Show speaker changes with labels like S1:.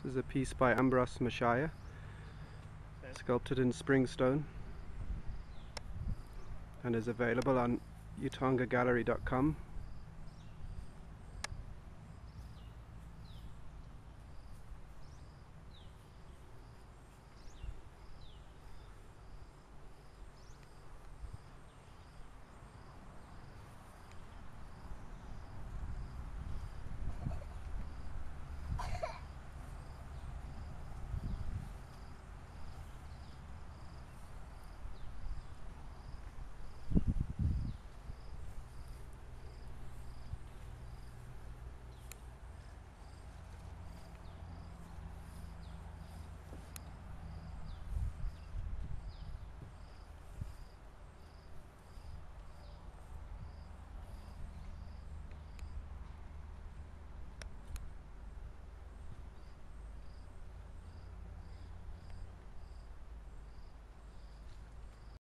S1: This is a piece by Ambros Mashaya, sculpted in springstone, and is available on utongagallery.com.